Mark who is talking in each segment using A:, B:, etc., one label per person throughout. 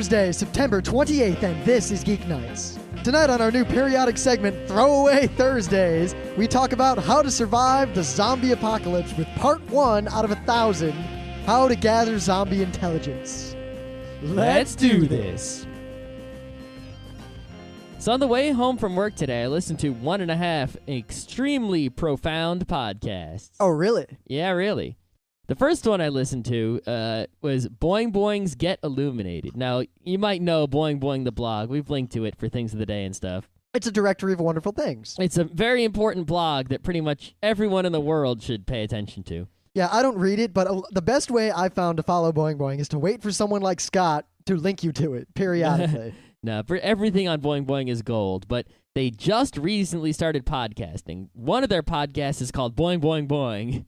A: Thursday, September 28th, and this is Geeknights. Tonight on our new periodic segment, Throwaway Thursdays, we talk about how to survive the zombie apocalypse with part 1 out of 1,000, how to gather zombie intelligence.
B: Let's do this. So on the way home from work today, I listened to 1.5 extremely profound podcasts.
A: Oh, really?
B: Yeah, really. The first one I listened to was Boing Boing's Get Illuminated. Now, you might know Boing Boing the blog. We've linked to it for things of the day and stuff.
A: It's a directory of wonderful things.
B: It's a very important blog that pretty much everyone in the world should pay attention to.
A: Yeah, I don't read it, but the best way I've found to follow Boing Boing is to wait for someone like Scott to link you to it periodically.
B: No, everything on Boing Boing is gold, but they just recently started podcasting. One of their podcasts is called Boing Boing Boing,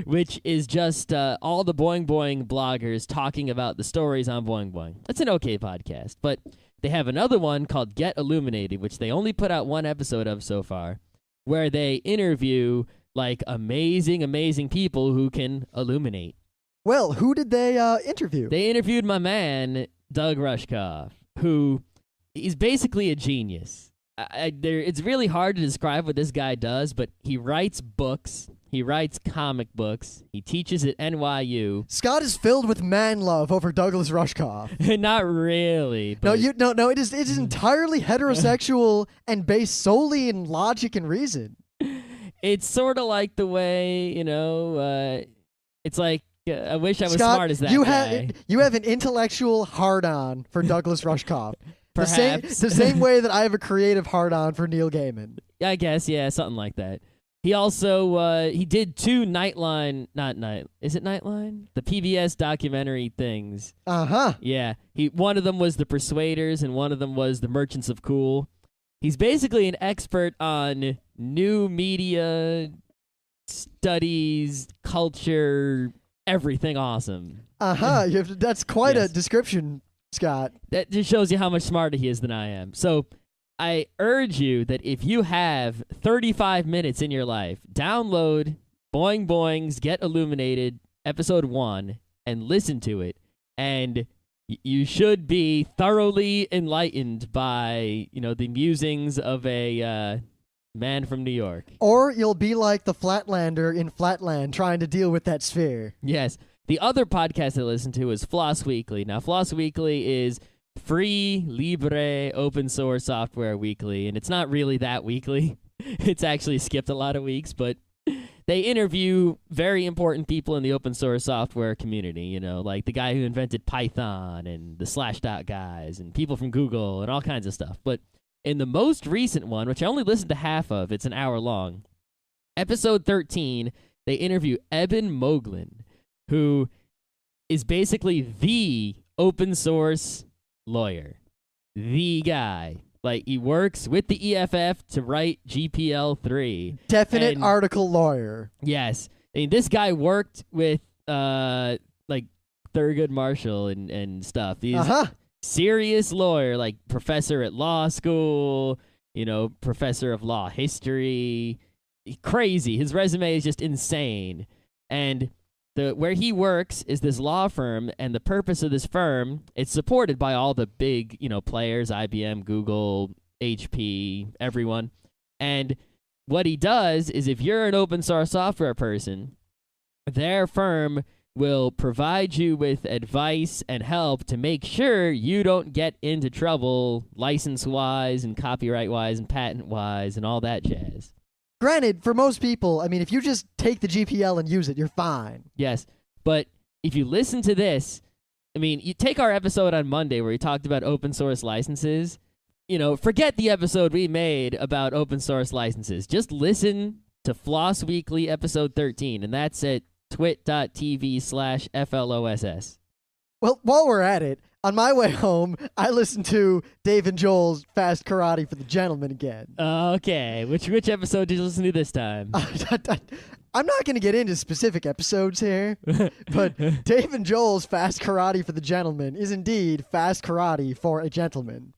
B: which is just all the Boing Boing bloggers talking about the stories on Boing Boing. It's an okay podcast, but they have another one called Get Illuminated, which they only put out one episode of so far, where they interview like amazing people who can illuminate.
A: Well, who did they interview?
B: They interviewed my man, Doug Rushkoff, who he's basically a genius. It's really hard to describe what this guy does, but he writes books. He writes comic books. He teaches at NYU.
A: Scott is filled with man love over Douglas Rushkoff.
B: Not really. But
A: No. It is entirely heterosexual and based solely in logic and reason.
B: It's sort of like the way, it's like, I wish I was
A: Scott,
B: smart as that guy.
A: You have an intellectual hard-on for Douglas Rushkoff.
B: Perhaps.
A: The same way that I have a creative hard-on for Neil Gaiman.
B: I guess, yeah, something like that. He also, he did 2 Nightline, is it Nightline? The PBS documentary things.
A: Uh-huh.
B: Yeah. One of them was The Persuaders, and one of them was The Merchants of Cool. He's basically an expert on new media, studies, culture, everything awesome.
A: Uh-huh. That's quite a description, Scott.
B: That just shows you how much smarter he is than I am. So I urge you that if you have 35 minutes in your life, download Boing Boing's Get Illuminated episode 1 and listen to it. And you should be thoroughly enlightened by, the musings of a man from New York.
A: Or you'll be like the Flatlander in Flatland trying to deal with that sphere.
B: Yes. The other podcast I listen to is Floss Weekly. Now, Floss Weekly is free, libre, open source software weekly, and it's not really that weekly. It's actually skipped a lot of weeks, but they interview very important people in the open source software community, like the guy who invented Python and the Slashdot guys and people from Google and all kinds of stuff. But in the most recent one, which I only listened to half of, it's an hour long, episode 13, they interview Eben Moglen, who is basically the open source lawyer. The guy. Like, he works with the EFF to write GPL3.
A: Definite article lawyer.
B: Yes. I mean, this guy worked with, Thurgood Marshall and stuff. He's serious lawyer, like professor at law school, professor of law history. Crazy. His resume is just insane. And where he works is this law firm, and the purpose of this firm, it's supported by all the big, players, IBM, Google, HP, everyone. And what he does is if you're an open source software person, their firm will provide you with advice and help to make sure you don't get into trouble license-wise and copyright-wise and patent-wise and all that jazz.
A: Granted, for most people, if you just take the GPL and use it, you're fine.
B: Yes, but if you listen to this, you take our episode on Monday where we talked about open source licenses, forget the episode we made about open source licenses. Just listen to Floss Weekly episode 13, and that's at twit.tv/FLOSS.
A: Well, while we're at it, on my way home, I listened to Dave and Joel's Fast Karate for the Gentleman again.
B: Okay, which episode did you listen to this time?
A: I'm not going to get into specific episodes here, but Dave and Joel's Fast Karate for the Gentleman is indeed Fast Karate for a Gentleman.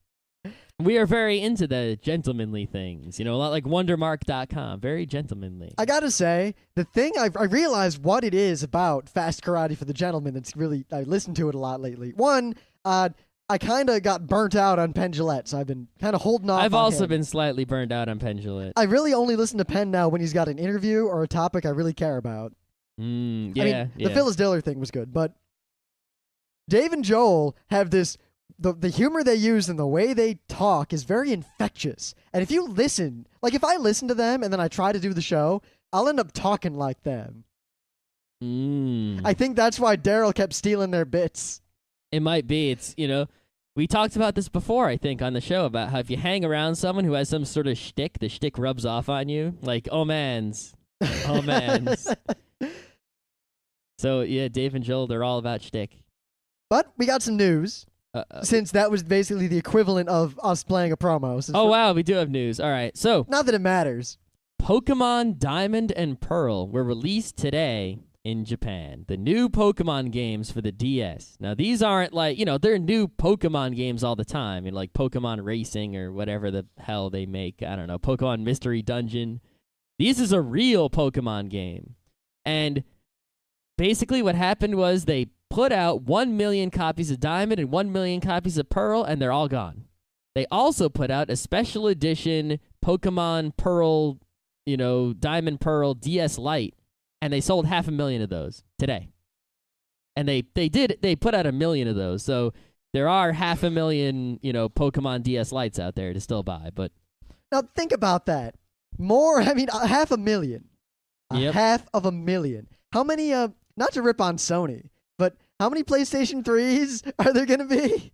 B: We are very into the gentlemanly things, a lot like Wondermark.com, very gentlemanly.
A: I gotta say, the thing I realized what it is about Fast Karate for the Gentleman that's really, I listened to it a lot lately. One, I kind of got burnt out on Penn Jillette, so I've been kind of holding off.
B: I've
A: on
B: also
A: him.
B: been slightly burned out on Penn Jillette.
A: I really only listen to Penn now when he's got an interview or a topic I really care about.
B: Yeah,
A: I mean, the Phyllis Diller thing was good, but Dave and Joel have this. The humor they use and the way they talk is very infectious. And if you listen, like if I listen to them and then I try to do the show, I'll end up talking like them. I think that's why Daryl kept stealing their bits.
B: It might be. It's, we talked about this before, I think, on the show about how if you hang around someone who has some sort of shtick, the shtick rubs off on you. Like, oh, mans. Oh, mans. So, yeah, Dave and Joel, they're all about shtick.
A: But we got some news. Since that was basically the equivalent of us playing a promo.
B: Wow, we do have news. All right, so
A: not that it matters.
B: Pokemon Diamond and Pearl were released today in Japan. The new Pokemon games for the DS. Now, these aren't like, they're new Pokemon games all the time. Like Pokemon Racing or whatever the hell they make. I don't know, Pokemon Mystery Dungeon. This is a real Pokemon game. And basically what happened was they put out 1 million copies of Diamond and 1 million copies of Pearl, and they're all gone. They also put out a special edition Pokemon Pearl, Diamond Pearl DS Lite, and they sold 500,000 of those today. And they put out 1 million of those, so there are 500,000, Pokemon DS Lites out there to still buy. But
A: now think about that. 500,000.
B: Yep.
A: 500,000. How many? Not to rip on Sony. But how many PlayStation 3s are there going to be?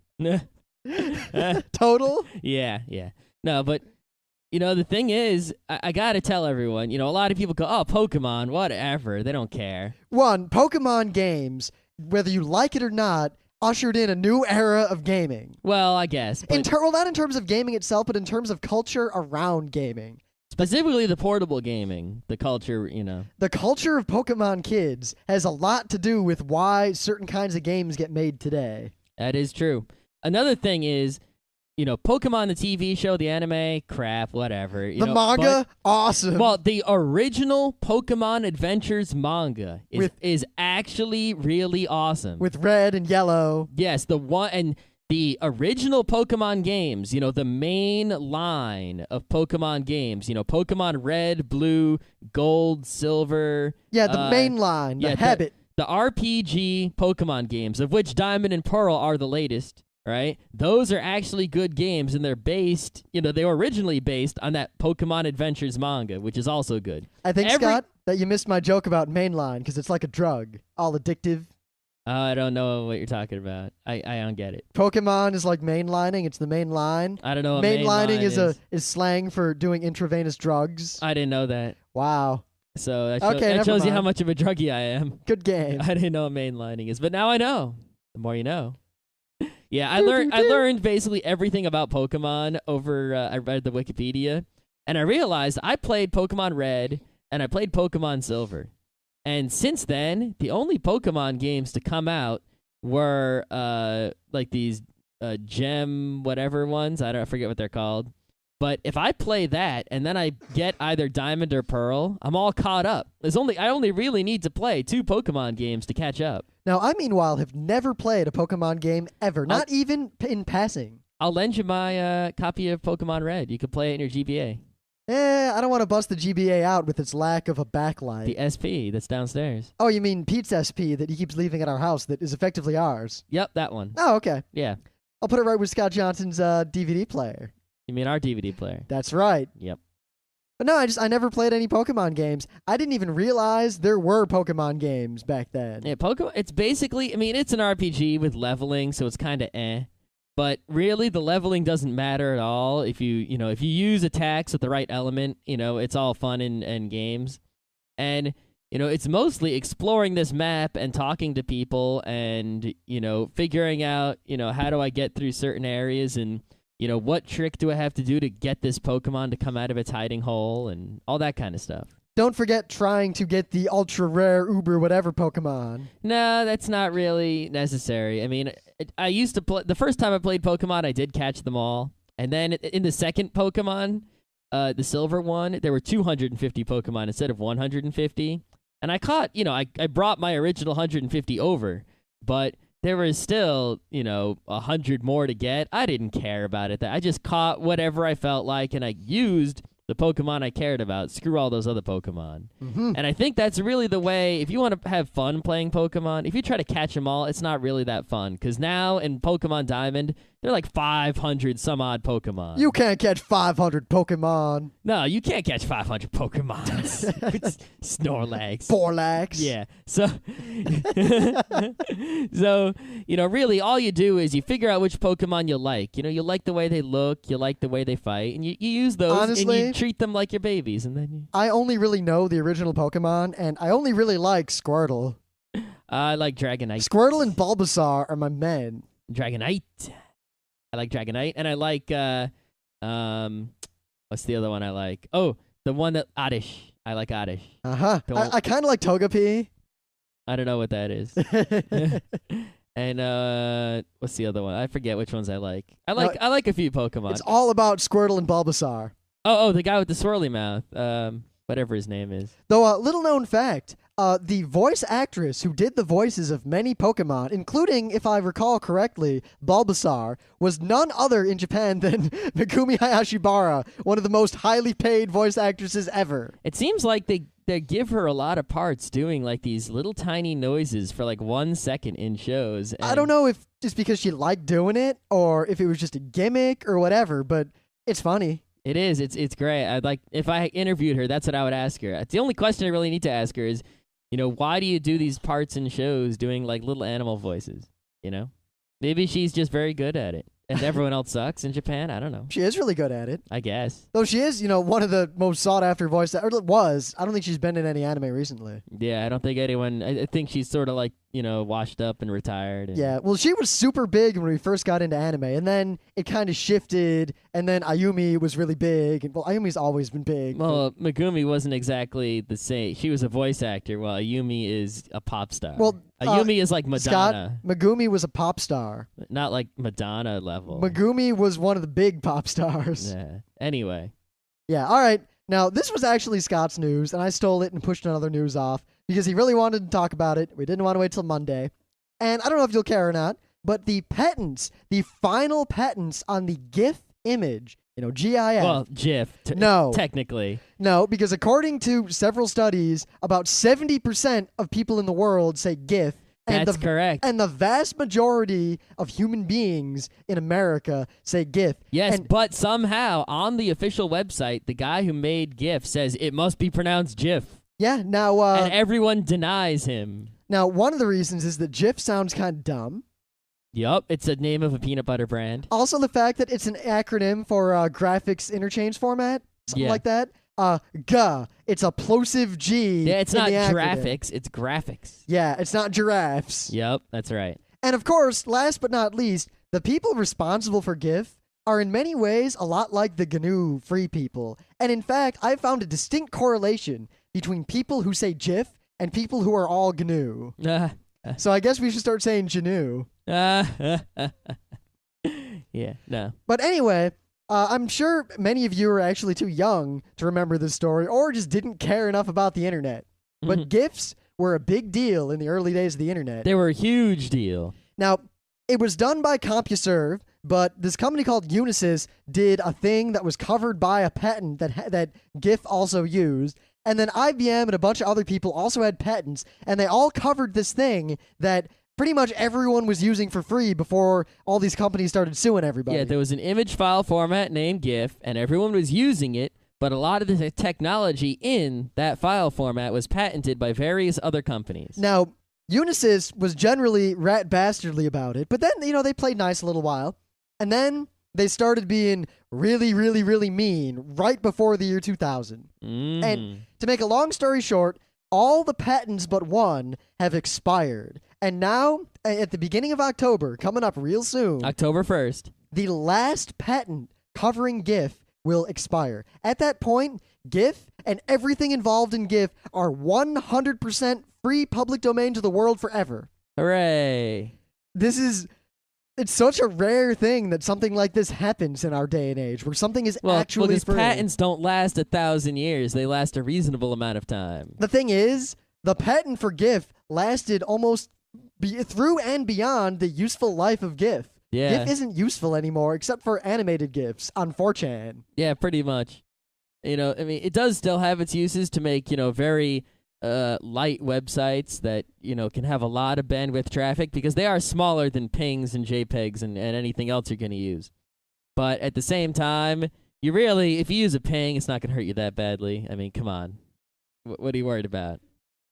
A: Total?
B: Yeah. No, but, the thing is, I got to tell everyone, a lot of people go, oh, Pokemon, whatever. They don't care.
A: One, Pokemon games, whether you like it or not, ushered in a new era of gaming.
B: Well, I guess. But
A: not in terms of gaming itself, but in terms of culture around gaming.
B: Specifically the portable gaming, the culture,
A: The culture of Pokemon kids has a lot to do with why certain kinds of games get made today.
B: That is true. Another thing is, Pokemon, the TV show, the anime, crap, whatever.
A: The manga, awesome.
B: Well, the original Pokemon Adventures manga is actually really awesome.
A: With red and yellow.
B: Yes, the original Pokemon games, the main line of Pokemon games, Pokemon Red, Blue, Gold, Silver.
A: Yeah, the main line, the habit.
B: The RPG Pokemon games, of which Diamond and Pearl are the latest, right? Those are actually good games, and they're based, they were originally based on that Pokemon Adventures manga, which is also good.
A: I think, Scott, that you missed my joke about mainline, because it's like a drug, all addictive.
B: I don't know what you're talking about. I don't get it.
A: Pokemon is like mainlining. It's the main line.
B: I don't know what
A: mainlining is slang for doing intravenous drugs.
B: I didn't know that.
A: Wow.
B: So that shows you how much of a druggie I am.
A: Good game.
B: I didn't know what mainlining is, but now I know. The more you know. Yeah, I learned basically everything about Pokemon over I read the Wikipedia, and I realized I played Pokemon Red and I played Pokemon Silver. And since then, the only Pokemon games to come out were like these gem whatever ones. I forget what they're called. But if I play that and then I get either Diamond or Pearl, I'm all caught up. I only really need to play 2 Pokemon games to catch up.
A: Now, I meanwhile have never played a Pokemon game ever, not even in passing.
B: I'll lend you my copy of Pokemon Red. You can play it in your GBA.
A: I don't want to bust the GBA out with its lack of a backlight.
B: The SP that's downstairs.
A: Oh, you mean Pete's SP that he keeps leaving at our house that is effectively ours?
B: Yep, that one.
A: Oh, okay.
B: Yeah.
A: I'll put it right with Scott Johnson's DVD player.
B: You mean our DVD player?
A: That's right.
B: Yep.
A: But no, I never played any Pokemon games. I didn't even realize there were Pokemon games back then.
B: Yeah, it's basically, it's an RPG with leveling, so it's kind of eh. But really, the leveling doesn't matter at all. If you use attacks with the right element, it's all fun and games. And, it's mostly exploring this map and talking to people and, figuring out, how do I get through certain areas and, what trick do I have to do to get this Pokemon to come out of its hiding hole and all that kind of stuff.
A: Don't forget trying to get the ultra rare uber whatever Pokemon.
B: No, that's not really necessary. I used to play the first time I played Pokemon, I did catch them all. And then in the second Pokemon, the silver one, there were 250 Pokemon instead of 150. And I caught, I brought my original 150 over, but there was still, 100 more to get. I didn't care about it. I just caught whatever I felt like, and I used the Pokemon I cared about. Screw all those other Pokemon.
A: Mm-hmm.
B: And I think that's really the way, if you want to have fun playing Pokemon, if you try to catch them all, it's not really that fun. Because now in Pokemon Diamond, there are like 500 some odd Pokemon.
A: You can't catch 500 Pokemon.
B: No, you can't catch 500 Pokemon. Snorlax.
A: Forlax.
B: Yeah. So, really all you do is you figure out which Pokemon you like. You like the way they look, you like the way they fight, and you use those.
A: Honestly,
B: and you treat them like your babies. And then
A: I only really know the original Pokemon, and I only really like Squirtle.
B: I like Dragonite.
A: Squirtle and Bulbasaur are my men.
B: Dragonite. I like Dragonite, and I like what's the other one I like? Oh, the one that Oddish. I like Oddish.
A: I kind of like Togepi.
B: I don't know what that is. And what's the other one? I forget which ones I like. I like a few Pokemon.
A: It's all about Squirtle and Bulbasaur.
B: Oh, the guy with the swirly mouth. Whatever his name is.
A: Though, little known fact, the voice actress who did the voices of many Pokemon, including, if I recall correctly, Bulbasaur, was none other in Japan than Megumi Hayashibara, one of the most highly paid voice actresses ever.
B: It seems like they give her a lot of parts doing like these little tiny noises for like 1 second in shows.
A: I don't know if it's because she liked doing it or if it was just a gimmick or whatever, but it's funny.
B: It is. It's great. I'd like if I interviewed her, that's what I would ask her. It's the only question I really need to ask her is, why do you do these parts in shows doing like little animal voices? Maybe she's just very good at it, and everyone else sucks in Japan. I don't know.
A: She is really good at it.
B: I guess.
A: Though she is, one of the most sought after voice actors. Was. I don't think she's been in any anime recently.
B: Yeah, I don't think anyone. I think she's sort of like washed up and retired. And
A: yeah, well, she was super big when we first got into anime, and then it kind of shifted, and then Ayumi was really big. And, well, Ayumi's always been big.
B: Well, Megumi wasn't exactly the same. She was a voice actor, while Ayumi is a pop star.
A: Well,
B: Ayumi is like Madonna.
A: Scott, Megumi was a pop star.
B: Not like Madonna level.
A: Megumi was one of the big pop stars.
B: Yeah. Anyway.
A: Yeah, all right. Now, this was actually Scott's news, and I stole it and pushed another news off because he really wanted to talk about it. We didn't want to wait till Monday. And I don't know if you'll care or not, but the final patents on the GIF image, GIF.
B: Well, GIF.
A: No.
B: Technically.
A: No, because according to several studies, about 70% of people in the world say GIF.
B: That's correct.
A: And the vast majority of human beings in America say GIF.
B: Yes, but somehow on the official website, the guy who made GIF says it must be pronounced GIF.
A: Yeah, now...
B: and everyone denies him.
A: Now, one of the reasons is that GIF sounds kind of dumb.
B: Yup, it's a name of a peanut butter brand.
A: Also, the fact that it's an acronym for graphics interchange format, something like that. GA. It's a plosive G.
B: Yeah, it's not graphics, it's graphics.
A: Yeah, it's not giraffes.
B: Yep, that's right.
A: And of course, last but not least, the people responsible for GIF are in many ways a lot like the GNU free people. And in fact, I found a distinct correlation between people who say GIF and people who are all GNU. So I guess we should start saying GNU.
B: Yeah, no.
A: But anyway... I'm sure many of you are actually too young to remember this story or just didn't care enough about the internet. But GIFs were a big deal in the early days of the internet.
B: They were a huge deal.
A: Now, it was done by CompuServe, but this company called Unisys did a thing that was covered by a patent that GIF also used. And then IBM and a bunch of other people also had patents, and they all covered this thing that pretty much everyone was using for free before all these companies started suing everybody.
B: Yeah, there was an image file format named GIF, and everyone was using it, but a lot of the technology in that file format was patented by various other companies.
A: Now, Unisys was generally rat bastardly about it, but then, they played nice a little while, and then they started being really, really, really mean right before the year 2000. And to make a long story short, all the patents but one have expired. And now, at the beginning of October, coming up real soon...
B: October 1st.
A: The last patent covering GIF will expire. At that point, GIF and everything involved in GIF are 100% free public domain to the world forever.
B: Hooray.
A: It's such a rare thing that something like this happens in our day and age, where something is actually
B: because
A: free.
B: Patents don't last 1,000 years. They last a reasonable amount of time.
A: The thing is, the patent for GIF lasted almost through and beyond the useful life of GIF.
B: Yeah.
A: GIF isn't useful anymore except for animated GIFs on 4chan.
B: Yeah, pretty much. You know, I mean, it does still have its uses to make, very light websites that, can have a lot of bandwidth traffic because they are smaller than pings and JPEGs and anything else you're going to use. But at the same time, if you use a ping, it's not going to hurt you that badly. I mean, come on. What are you worried about?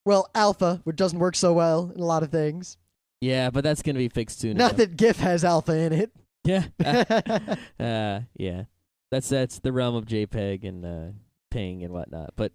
A: Well, alpha, which doesn't work so well in a lot of things.
B: Yeah, but that's going to be fixed soon.
A: Not that GIF has alpha in it.
B: Yeah. Yeah. That's the realm of JPEG and ping and whatnot. But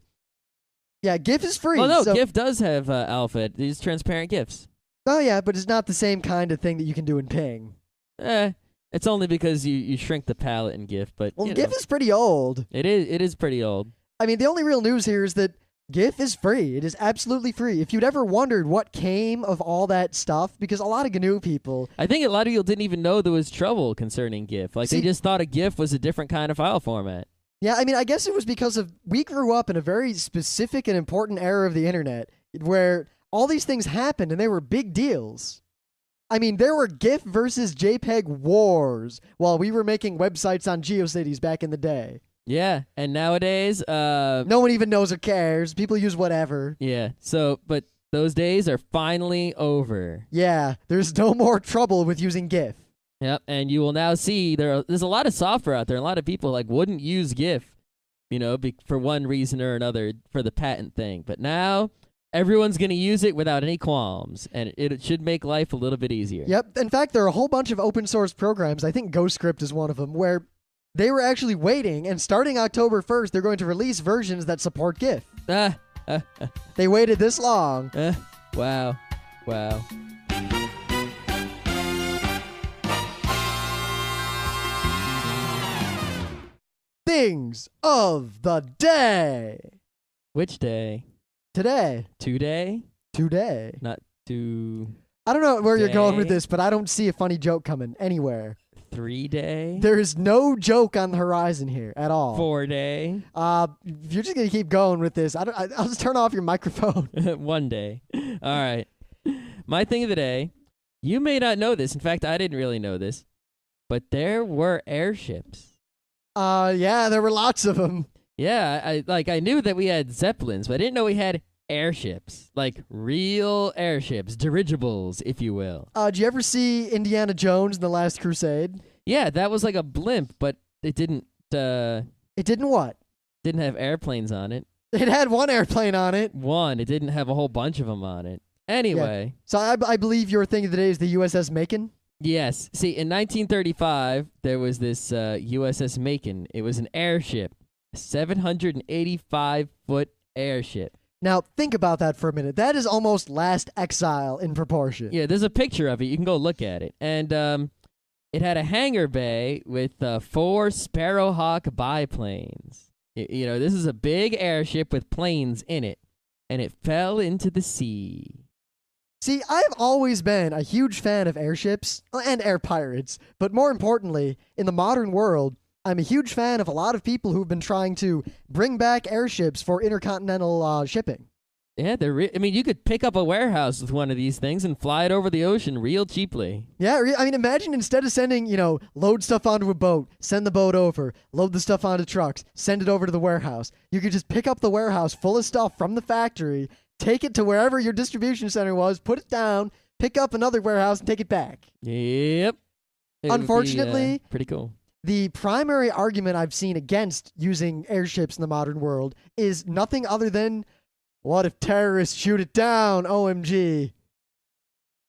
A: yeah, GIF is free.
B: Oh no,
A: so
B: GIF does have alpha. These transparent GIFs.
A: Oh yeah, but it's not the same kind of thing that you can do in ping.
B: It's only because you shrink the palette in GIF. But
A: GIF is pretty old.
B: It is pretty old.
A: I mean, the only real news here is that GIF is free. It is absolutely free. If you'd ever wondered what came of all that stuff, because a lot of GNU people...
B: I think a lot of people didn't even know there was trouble concerning GIF. They just thought a GIF was a different kind of file format.
A: Yeah, I mean, I guess it was because we grew up in a very specific and important era of the internet where all these things happened and they were big deals. I mean, there were GIF versus JPEG wars while we were making websites on GeoCities back in the day.
B: Yeah, and nowadays...
A: no one even knows or cares. People use whatever.
B: Yeah, but those days are finally over.
A: Yeah, there's no more trouble with using GIF.
B: Yep, and you will now see there's a lot of software out there. A lot of people wouldn't use GIF, for one reason or another for the patent thing. But now everyone's going to use it without any qualms, and it should make life a little bit easier.
A: Yep. In fact, there are a whole bunch of open source programs. I think GhostScript is one of them, where they were actually waiting, and starting October 1st, they're going to release versions that support GIF. They waited this long.
B: Wow.
A: Things of the day.
B: Which day?
A: Today.
B: Today?
A: Today.
B: Not to...
A: I don't know where you're going with this, but I don't see a funny joke coming anywhere.
B: 3 day?
A: There is no joke on the horizon here at all.
B: 4 day?
A: If you're just going to keep going with this, I'll just turn off your microphone.
B: 1 day. All right. My thing of the day, you may not know this. In fact, I didn't really know this, but there were airships.
A: Yeah, there were lots of them.
B: Yeah, I knew that we had Zeppelins, but I didn't know we had airships, real airships, dirigibles, if you will.
A: Did you ever see Indiana Jones in The Last Crusade?
B: Yeah, that was like a blimp, but it didn't...
A: It didn't what?
B: Didn't have airplanes on it.
A: It had one airplane on it.
B: One. It didn't have a whole bunch of them on it. Anyway.
A: Yeah. So I believe your thing of the day is the USS Macon?
B: Yes. See, in 1935, there was this USS Macon. It was an airship. A 785-foot airship.
A: Now, think about that for a minute. That is almost Last Exile in proportion.
B: Yeah, there's a picture of it. You can go look at it. And it had a hangar bay with 4 Sparrowhawk biplanes. This is a big airship with planes in it. And it fell into the sea.
A: See, I've always been a huge fan of airships and air pirates. But more importantly, in the modern world, I'm a huge fan of a lot of people who've been trying to bring back airships for intercontinental shipping.
B: Yeah, you could pick up a warehouse with one of these things and fly it over the ocean real cheaply.
A: Yeah, I mean, imagine instead of sending, load stuff onto a boat, send the boat over, load the stuff onto trucks, send it over to the warehouse. You could just pick up the warehouse full of stuff from the factory, take it to wherever your distribution center was, put it down, pick up another warehouse, and take it back.
B: Yep.
A: Unfortunately,
B: would be, pretty cool.
A: The primary argument I've seen against using airships in the modern world is nothing other than, what if terrorists shoot it down? OMG.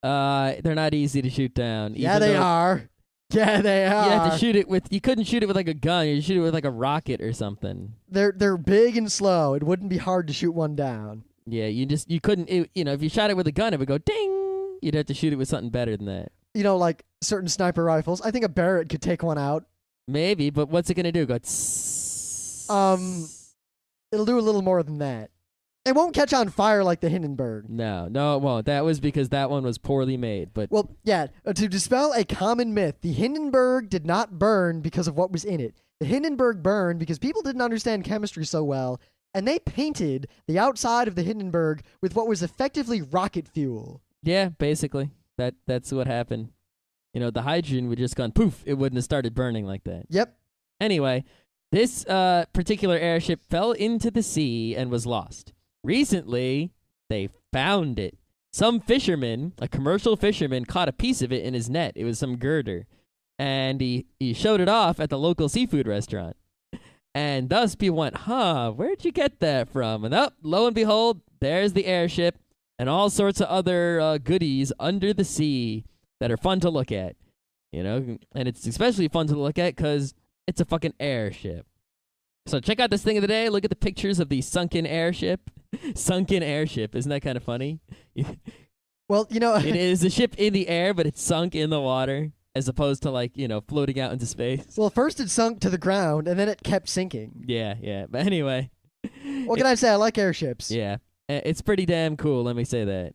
B: They're not easy to shoot down.
A: Yeah, they are. Yeah, they are.
B: You have to shoot it you couldn't shoot it with a gun. You shoot it with a rocket or something.
A: They're big and slow. It wouldn't be hard to shoot one down.
B: Yeah, you couldn't, if you shot it with a gun, it would go ding. You'd have to shoot it with something better than that.
A: Like certain sniper rifles. I think a Barrett could take one out.
B: Maybe, but what's it going to do? Go tss.
A: It'll do a little more than that. It won't catch on fire like the Hindenburg.
B: No, it won't. That was because that one was poorly made. But
A: well, yeah, to dispel a common myth, the Hindenburg did not burn because of what was in it. The Hindenburg burned because people didn't understand chemistry so well, and they painted the outside of the Hindenburg with what was effectively rocket fuel.
B: Yeah, basically. That's what happened. The hydrogen would just gone poof. It wouldn't have started burning like that.
A: Yep.
B: Anyway, this particular airship fell into the sea and was lost. Recently, they found it. Some fisherman, a commercial fisherman, caught a piece of it in his net. It was some girder. And he showed it off at the local seafood restaurant. And thus people went, where'd you get that from? And lo and behold, there's the airship and all sorts of other goodies under the sea that are fun to look at. And it's especially fun to look at because it's a fucking airship. So check out this thing of the day. Look at the pictures of the sunken airship. Sunken airship. Isn't that kind of funny?
A: Well,
B: it is a ship in the air, but it's sunk in the water as opposed to floating out into space.
A: Well, first it sunk to the ground, and then it kept sinking.
B: Yeah. But anyway.
A: What can I say? I like airships.
B: Yeah. It's pretty damn cool, let me say that.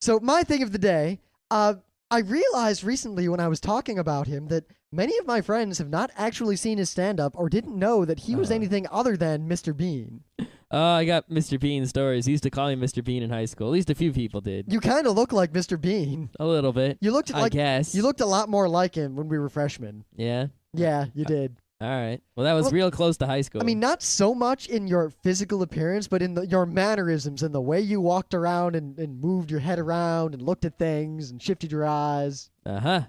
A: So my thing of the day, I realized recently when I was talking about him that many of my friends have not actually seen his stand-up or didn't know that he was anything other than Mr. Bean.
B: I got Mr. Bean stories. He used to call me Mr. Bean in high school. At least a few people did.
A: You kind of look like Mr. Bean.
B: A little bit. I guess.
A: You looked a lot more like him when we were freshmen.
B: Yeah?
A: Yeah, you did.
B: All right. Well, that was real close to high school.
A: I mean, not so much in your physical appearance, but in your mannerisms and the way you walked around and moved your head around and looked at things and shifted your eyes.
B: Uh-huh.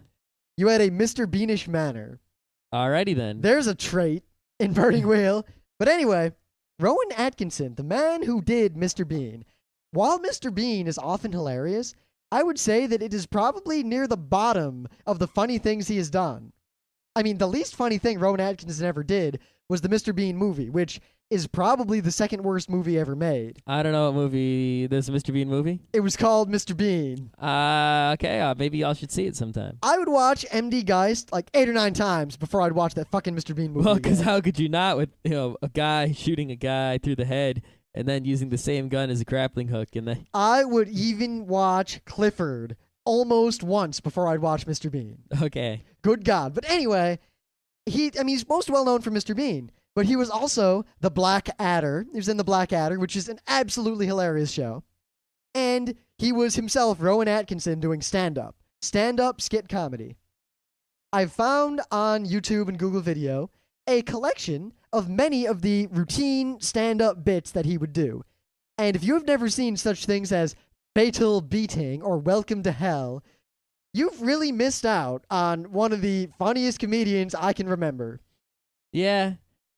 A: You had a Mr. Beanish manner.
B: Alrighty then.
A: There's a trait in Burning Wheel. But anyway, Rowan Atkinson, the man who did Mr. Bean. While Mr. Bean is often hilarious, I would say that it is probably near the bottom of the funny things he has done. I mean, the least funny thing Rowan Atkinson ever did was the Mr. Bean movie, which is probably the second worst movie ever made.
B: I don't know what movie. There's a Mr. Bean movie?
A: It was called Mr. Bean.
B: Okay. Maybe y'all should see it sometime.
A: I would watch MD Geist like 8 or 9 times before I'd watch that fucking Mr. Bean movie.
B: Well, because
A: again.
B: how could you not with a guy shooting a guy through the head and then using the same gun as a grappling hook?
A: I would even watch Clifford almost once before I'd watch Mr. Bean.
B: Okay.
A: Good God. But anyway, he's most well known for Mr. Bean, but he was also the Black Adder. He was in the Black Adder, which is an absolutely hilarious show. And he was himself Rowan Atkinson doing stand-up skit comedy. I've found on YouTube and Google Video a collection of many of the routine stand-up bits that he would do. And if you have never seen such things as Fatal Beating or Welcome to Hell, you've really missed out on one of the funniest comedians I can remember.
B: Yeah.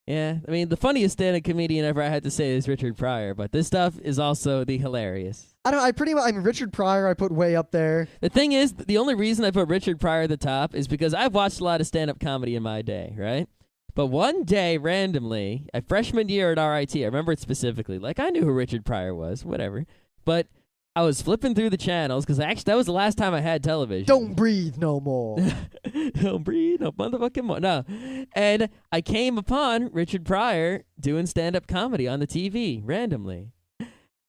B: I mean, the funniest stand-up comedian ever I had to say is Richard Pryor, but this stuff is also the hilarious.
A: Richard Pryor I put way up there.
B: The thing is, the only reason I put Richard Pryor at the top is because I've watched a lot of stand-up comedy in my day, right? But one day, randomly, at freshman year at RIT, I remember it specifically, like I knew who Richard Pryor was, whatever, but I was flipping through the channels because actually that was the last time I had television.
A: Don't breathe no more.
B: Don't breathe no motherfucking more. No. And I came upon Richard Pryor doing stand-up comedy on the TV randomly.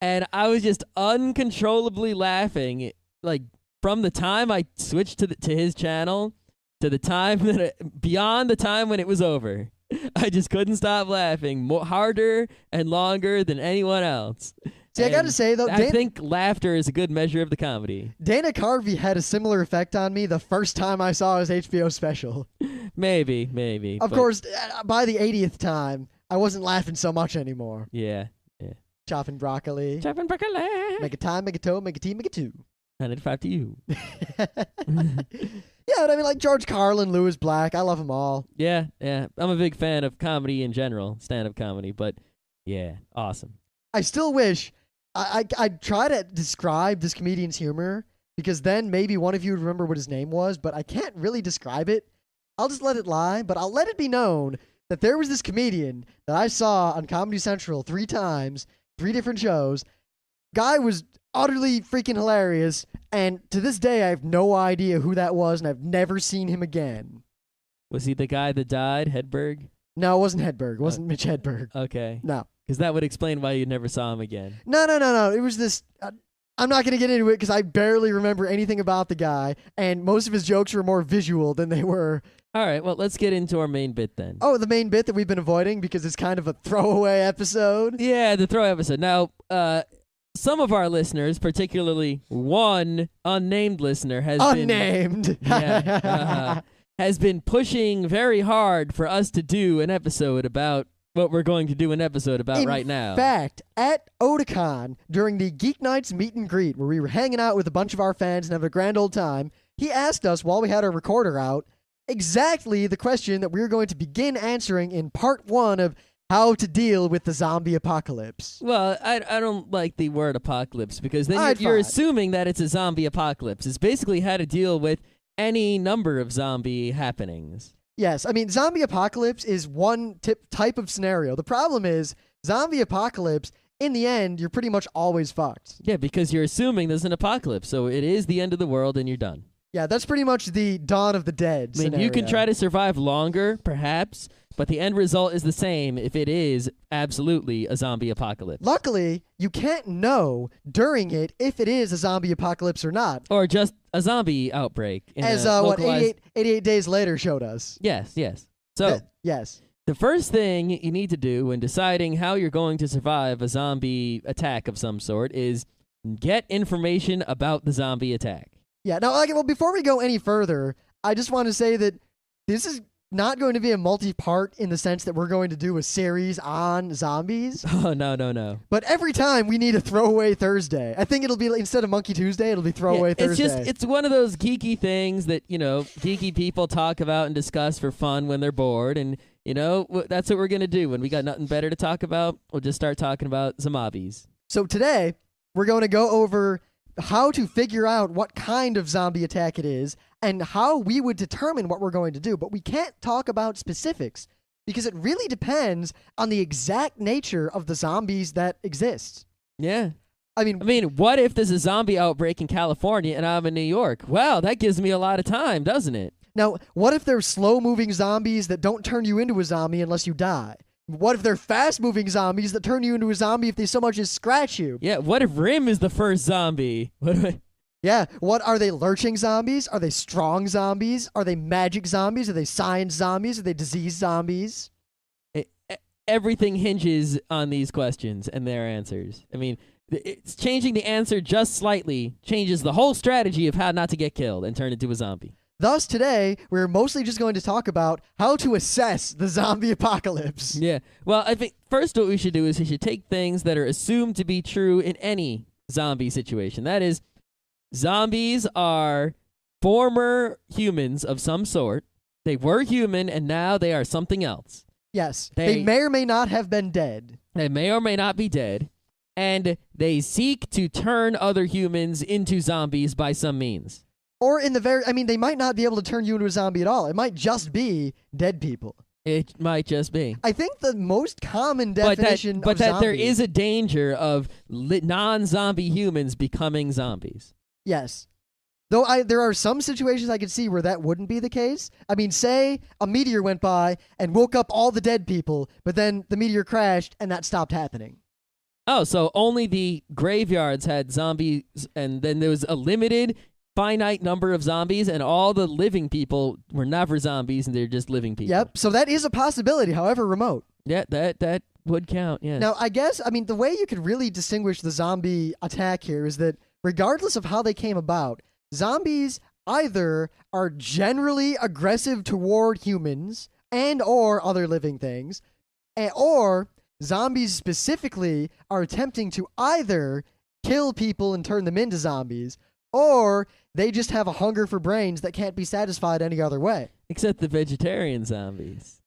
B: And I was just uncontrollably laughing, like from the time I switched to his channel to the time beyond the time when it was over. I just couldn't stop laughing harder and longer than anyone else.
A: See, I gotta say, though,
B: I think laughter is a good measure of the comedy.
A: Dana Carvey had a similar effect on me the first time I saw his HBO special.
B: Maybe.
A: Of course, by the 80th time, I wasn't laughing so much anymore.
B: Yeah.
A: Chopping broccoli. Make a tie, make a toe, make a tea, make a two.
B: 105 to you.
A: Yeah, I mean, like George Carlin, Louis Black, I love them all.
B: Yeah. I'm a big fan of comedy in general, stand-up comedy, but yeah, awesome.
A: I still wish I'd try to describe this comedian's humor, because then maybe one of you would remember what his name was, but I can't really describe it. I'll just let it lie, but I'll let it be known that there was this comedian that I saw on Comedy Central 3 times, 3 different shows. Guy was utterly freaking hilarious, and to this day I have no idea who that was, and I've never seen him again.
B: Was he the guy that died, Hedberg?
A: No, it wasn't Hedberg. It wasn't Mitch Hedberg.
B: Okay.
A: No.
B: Because that would explain why you never saw him again.
A: No. It was this... I'm not going to get into it because I barely remember anything about the guy, and most of his jokes were more visual than they were...
B: All right, well, let's get into our main bit then.
A: Oh, the main bit that we've been avoiding because it's kind of a throwaway episode?
B: Yeah, the throwaway episode. Now, some of our listeners, particularly one unnamed listener, has has been pushing very hard for us to do an episode about what we're going to do an episode about right now.
A: In fact, at Otakon, during the Geeknights meet and greet, where we were hanging out with a bunch of our fans and having a grand old time, he asked us while we had our recorder out exactly the question that we were going to begin answering in part 1 of how to deal with the zombie apocalypse.
B: Well, I don't like the word apocalypse because then you're assuming that it's a zombie apocalypse. It's basically how to deal with any number of zombie happenings.
A: Yes, I mean, zombie apocalypse is one type of scenario. The problem is, zombie apocalypse, in the end, you're pretty much always fucked.
B: Yeah, because you're assuming there's an apocalypse, so it is the end of the world and you're done.
A: Yeah, that's pretty much the Dawn of the Dead scenario.
B: You can try to survive longer, perhaps, but the end result is the same if it is absolutely a zombie apocalypse.
A: Luckily, you can't know during it if it is a zombie apocalypse or not.
B: Or just a zombie outbreak.
A: As 88 Days Later showed us.
B: Yes. So,
A: yes.
B: The first thing you need to do when deciding how you're going to survive a zombie attack of some sort is get information about the zombie attack.
A: Yeah, now, before we go any further, I just want to say that this is not going to be a multi-part in the sense that we're going to do a series on zombies.
B: Oh, no.
A: But every time we need a Throwaway Thursday. I think it'll be, instead of Monkey Tuesday, it'll be Throwaway Thursday.
B: It's one of those geeky things that, geeky people talk about and discuss for fun when they're bored. And, that's what we're going to do. When we got nothing better to talk about, we'll just start talking about zombies.
A: So today, we're going to go over how to figure out what kind of zombie attack it is and how we would determine what we're going to do. But we can't talk about specifics because it really depends on the exact nature of the zombies that exist.
B: Yeah.
A: I mean,
B: what if there's a zombie outbreak in California and I'm in New York? Well, that gives me a lot of time, doesn't it?
A: Now, what if they're slow-moving zombies that don't turn you into a zombie unless you die? What if they're fast-moving zombies that turn you into a zombie if they so much as scratch you?
B: Yeah, what if Rim is the first zombie?
A: Yeah, what are they, lurching zombies? Are they strong zombies? Are they magic zombies? Are they science zombies? Are they disease zombies?
B: Everything hinges on these questions and their answers. I mean, it's changing the answer just slightly changes the whole strategy of how not to get killed and turn into a zombie.
A: Thus, today, we're mostly just going to talk about how to assess the zombie apocalypse.
B: Yeah. Well, I think first what we should do is we should take things that are assumed to be true in any zombie situation. That is, zombies are former humans of some sort. They were human, and now they are something else.
A: Yes. They may or may not have been dead.
B: They may or may not be dead. And they seek to turn other humans into zombies by some means.
A: Or they might not be able to turn you into a zombie at all. It might just be dead people.
B: It might just be.
A: I think the most common definition
B: but
A: of
B: that
A: zombie,
B: there is a danger of non-zombie humans becoming zombies.
A: Yes. Though there are some situations I could see where that wouldn't be the case. I mean, say a meteor went by and woke up all the dead people, but then the meteor crashed and that stopped happening.
B: Oh, so only the graveyards had zombies, and then there was a limited finite number of zombies, and all the living people were never zombies, and they're just living people.
A: Yep, so that is a possibility, however remote.
B: Yeah, that would count, yes.
A: Now, I guess, the way you could really distinguish the zombie attack here is that regardless of how they came about, zombies either are generally aggressive toward humans and or other living things, or zombies specifically are attempting to either kill people and turn them into zombies, or they just have a hunger for brains that can't be satisfied any other way.
B: Except the vegetarian zombies.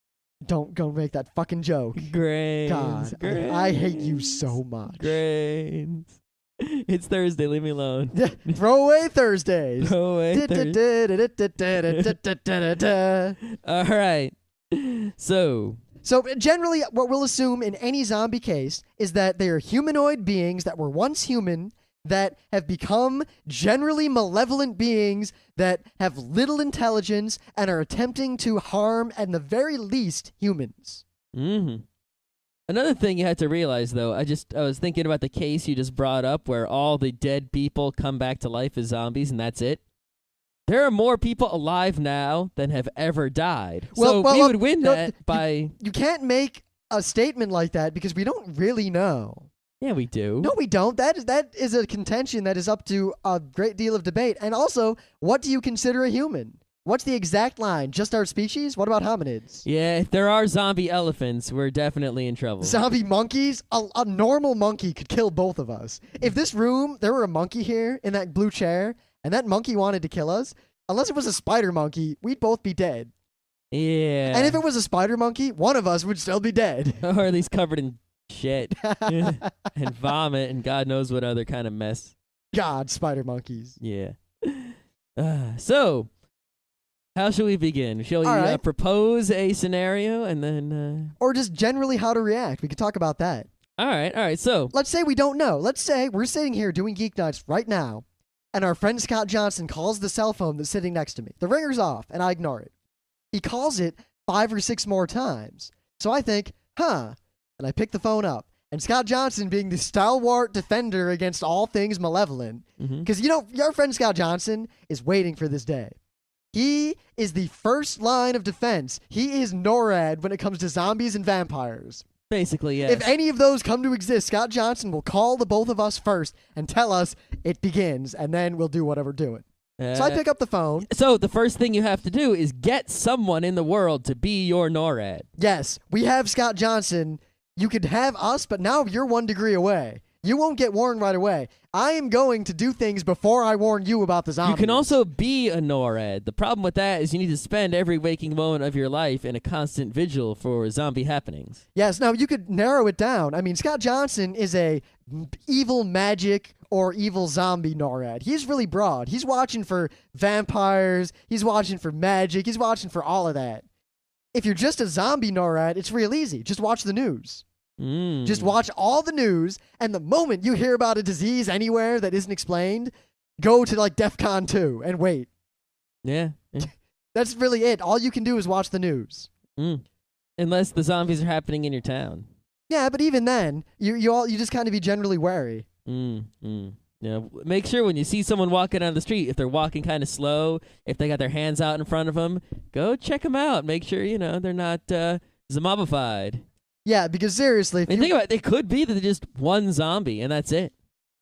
A: Don't go make that fucking joke.
B: Grains.
A: God,
B: Grains.
A: I hate you so much.
B: Grains. It's Thursday. Leave me alone.
A: Throwaway Thursdays.
B: Throwaway Thursdays. All right. So
A: generally, what we'll assume in any zombie case is that they are humanoid beings that were once human that have become generally malevolent beings that have little intelligence and are attempting to harm, at the very least, humans.
B: Mm-hmm. Another thing you have to realize, though, I was thinking about the case you just brought up where all the dead people come back to life as zombies and that's it. There are more people alive now than have ever died. So we would win that by...
A: You can't make a statement like that because we don't really know.
B: Yeah, we do.
A: No, we don't. That is a contention that is up to a great deal of debate. And also, what do you consider a human? What's the exact line? Just our species? What about hominids?
B: Yeah, if there are zombie elephants, we're definitely in trouble.
A: Zombie monkeys? A normal monkey could kill both of us. If there were a monkey here in that blue chair, and that monkey wanted to kill us, unless it was a spider monkey, we'd both be dead.
B: Yeah.
A: And if it was a spider monkey, one of us would still be dead.
B: Or at least covered in shit and vomit and God knows what other kind of mess.
A: God, spider monkeys.
B: Yeah. So, how shall we begin? Shall we propose a scenario and then...
A: Or just generally how to react. We could talk about that.
B: All right. So...
A: Let's say we don't know. Let's say we're sitting here doing Geek Nights right now, and our friend Scott Johnson calls the cell phone that's sitting next to me. The ringer's off, and I ignore it. He calls it 5 or 6 more times. So I think, and I pick the phone up. And Scott Johnson, being the stalwart defender against all things malevolent, because, your friend Scott Johnson is waiting for this day. He is the first line of defense. He is NORAD when it comes to zombies and vampires.
B: Basically, yes.
A: If any of those come to exist, Scott Johnson will call the both of us first and tell us it begins, and then we'll do whatever we're doing. So I pick up the phone.
B: So the first thing you have to do is get someone in the world to be your NORAD.
A: Yes, we have Scott Johnson. You could have us, but now you're 1 degree away. You won't get warned right away. I am going to do things before I warn you about the zombies.
B: You can also be a NORAD. The problem with that is you need to spend every waking moment of your life in a constant vigil for zombie happenings.
A: Yes, now you could narrow it down. I mean, Scott Johnson is a evil magic or evil zombie NORAD. He's really broad. He's watching for vampires. He's watching for magic. He's watching for all of that. If you're just a zombie NORAD, it's real easy. Just watch the news. Just watch all the news, and the moment you hear about a disease anywhere that isn't explained, go to like DEFCON 2 and wait.
B: Yeah.
A: That's really it. All you can do is watch the news.
B: Unless the zombies are happening in your town.
A: Yeah, but even then, you just kind of be generally wary.
B: Yeah, make sure when you see someone walking down the street, if they're walking kind of slow, if they got their hands out in front of them, go check them out. Make sure, they're not zombified.
A: Yeah, because seriously...
B: think about it, it could be that they're just one zombie, and that's it.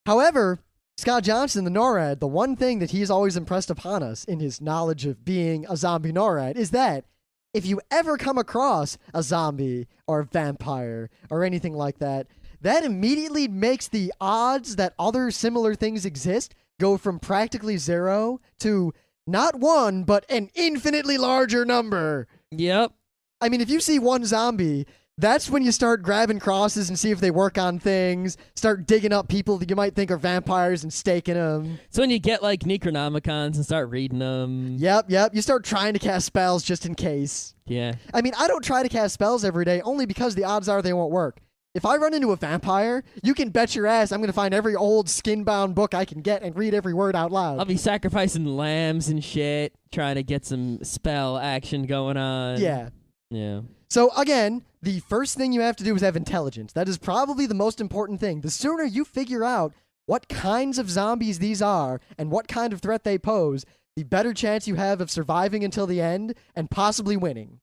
A: However, Scott Johnson, the NORAD, the one thing that he's always impressed upon us in his knowledge of being a zombie NORAD is that if you ever come across a zombie or a vampire or anything like that, that immediately makes the odds that other similar things exist go from practically 0 to not 1, but an infinitely larger number.
B: Yep.
A: I mean, if you see one zombie... That's when you start grabbing crosses and see if they work on things, start digging up people that you might think are vampires and staking them.
B: So when you get, like, Necronomicons and start reading them.
A: Yep. You start trying to cast spells just in case.
B: Yeah.
A: I mean, I don't try to cast spells every day only because the odds are they won't work. If I run into a vampire, you can bet your ass I'm going to find every old skin-bound book I can get and read every word out loud.
B: I'll be sacrificing lambs and shit, trying to get some spell action going on.
A: Yeah.
B: Yeah.
A: So, again, the first thing you have to do is have intelligence. That is probably the most important thing. The sooner you figure out what kinds of zombies these are and what kind of threat they pose, the better chance you have of surviving until the end and possibly winning.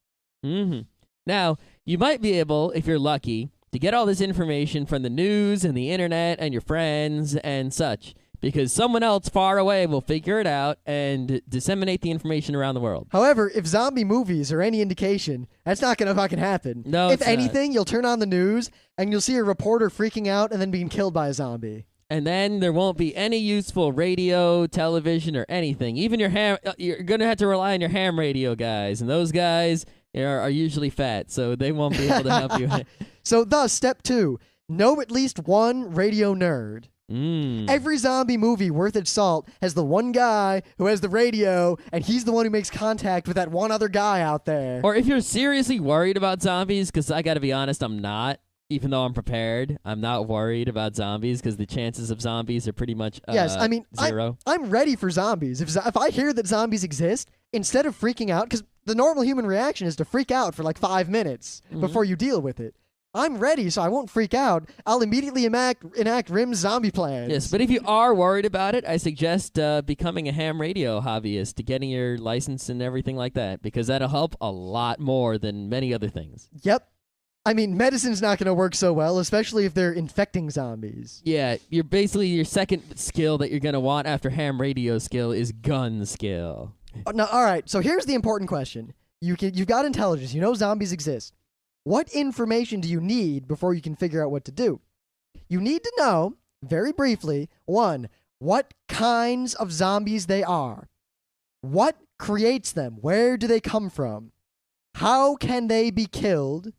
B: Now, you might be able, if you're lucky, to get all this information from the news and the internet and your friends and such. Because someone else far away will figure it out and disseminate the information around the world.
A: However, if zombie movies are any indication, that's not going to fucking happen.
B: No,
A: if anything, you'll turn on the news and you'll see a reporter freaking out and then being killed by a zombie.
B: And then there won't be any useful radio, television, or anything. Even your ham, you're going to have to rely on your ham radio guys. And those guys are usually fat, so they won't be able to help you.
A: So thus, step 2, know at least one radio nerd. Every zombie movie worth its salt has the one guy who has the radio, and he's the one who makes contact with that one other guy out there.
B: Or if you're seriously worried about zombies, because I got to be honest, I'm not. Even though I'm prepared, I'm not worried about zombies because the chances of zombies are pretty much
A: yes. I mean,
B: 0.
A: I'm ready for zombies. If I hear that zombies exist, instead of freaking out, because the normal human reaction is to freak out for like 5 minutes before you deal with it. I'm ready, so I won't freak out. I'll immediately enact Rim's zombie plans.
B: Yes, but if you are worried about it, I suggest becoming a ham radio hobbyist, getting your license and everything like that, because that'll help a lot more than many other things.
A: Yep. I mean, medicine's not going to work so well, especially if they're infecting zombies.
B: Yeah, you're basically your second skill that you're gonna want after ham radio skill is gun skill.
A: Now, all right. So here's the important question: you've got intelligence. You know zombies exist. What information do you need before you can figure out what to do? You need to know, very briefly, one, what kinds of zombies they are. What creates them? Where do they come from? How can they be killed?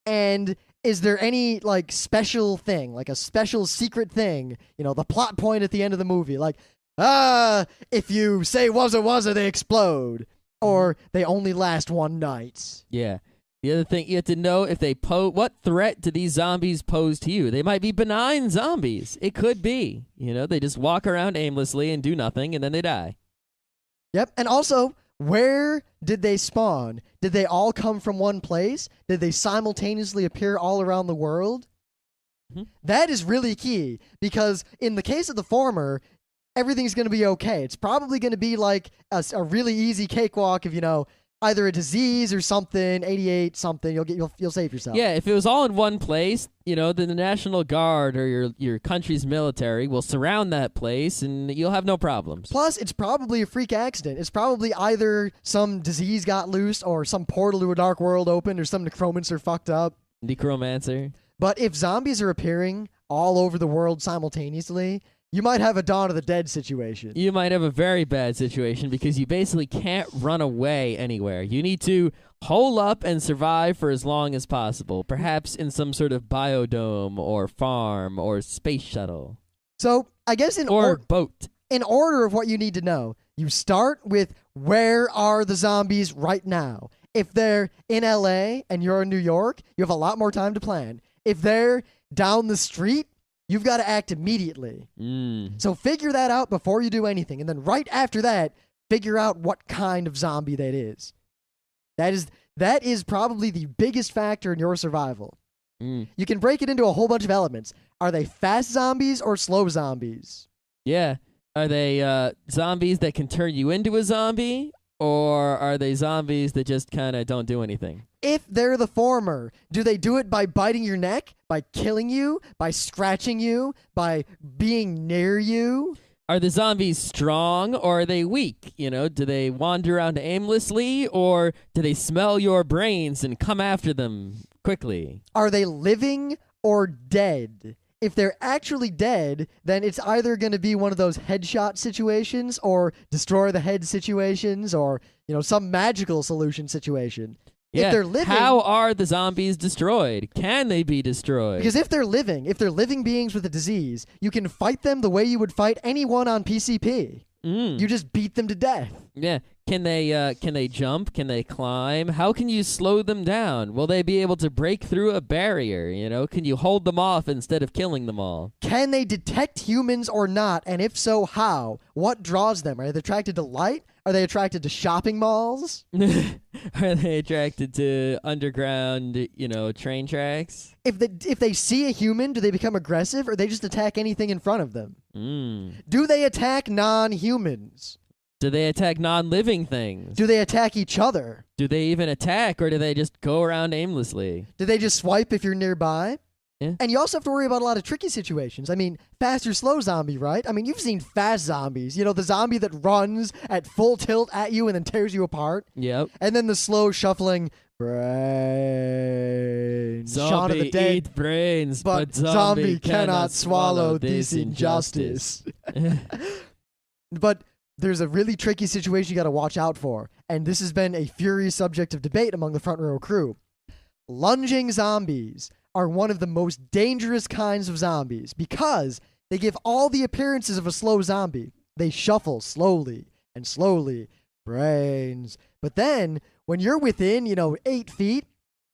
A: And is there any, like, special thing, like a special secret thing, the plot point at the end of the movie, like, if you say wuzza, they explode, or they only last one night.
B: Yeah. The other thing, you have to know if they what threat do these zombies pose to you? They might be benign zombies. It could be. They just walk around aimlessly and do nothing, and then they die.
A: Yep, and also, where did they spawn? Did they all come from one place? Did they simultaneously appear all around the world? Mm-hmm. That is really key, because in the case of the former, everything's going to be okay. It's probably going to be like a really easy cakewalk of, either a disease or something, 88 something. You'll save yourself.
B: Yeah, if it was all in one place, then the National Guard or your country's military will surround that place and you'll have no problems.
A: Plus, it's probably a freak accident. It's probably either some disease got loose or some portal to a dark world opened or some necromancer fucked up.
B: Necromancer.
A: But if zombies are appearing all over the world simultaneously, you might have a Dawn of the Dead situation.
B: You might have a very bad situation because you basically can't run away anywhere. You need to hole up and survive for as long as possible, perhaps in some sort of biodome or farm or space shuttle.
A: So, I guess
B: boat.
A: In order of what you need to know, you start with where are the zombies right now. If they're in LA and you're in New York, you have a lot more time to plan. If they're down the street, you've got to act immediately. So figure that out before you do anything. And then right after that, figure out what kind of zombie that is. That is probably the biggest factor in your survival. You can break it into a whole bunch of elements. Are they fast zombies or slow zombies?
B: Yeah. Are they zombies that can turn you into a zombie? Or are they zombies that just kind of don't do anything?
A: If they're the former, do they do it by biting your neck, by killing you, by scratching you, by being near you?
B: Are the zombies strong or are they weak? Do they wander around aimlessly or do they smell your brains and come after them quickly?
A: Are they living or dead? If they're actually dead, then it's either going to be one of those headshot situations or destroy the head situations or, some magical solution situation.
B: Yeah.
A: If they're living,
B: how are the zombies destroyed? Can they be destroyed?
A: Because if they're living beings with a disease, you can fight them the way you would fight anyone on PCP. You just beat them to death.
B: Yeah. Can they jump? Can they climb? How can you slow them down? Will they be able to break through a barrier? Can you hold them off instead of killing them all?
A: Can they detect humans or not? And if so, how? What draws them? Are they attracted to light? Are they attracted to shopping malls?
B: Are they attracted to underground, train tracks?
A: If they see a human, do they become aggressive or they just attack anything in front of them? Do they attack non-humans?
B: Do they attack non-living things?
A: Do they attack each other?
B: Do they even attack or do they just go around aimlessly?
A: Do they just swipe if you're nearby?
B: Yeah.
A: And you also have to worry about a lot of tricky situations. I mean, fast or slow zombie, right? I mean, you've seen fast zombies. The zombie that runs at full tilt at you and then tears you apart.
B: Yep.
A: And then the slow shuffling brains. Shaun of
B: Zombie
A: the Dead.
B: eat brains,
A: But zombie cannot swallow this injustice. But there's a really tricky situation you got to watch out for. And this has been a furious subject of debate among the front row crew. Lunging zombies are one of the most dangerous kinds of zombies because they give all the appearances of a slow zombie. They shuffle slowly and slowly. Brains. But then, when you're within, 8 feet,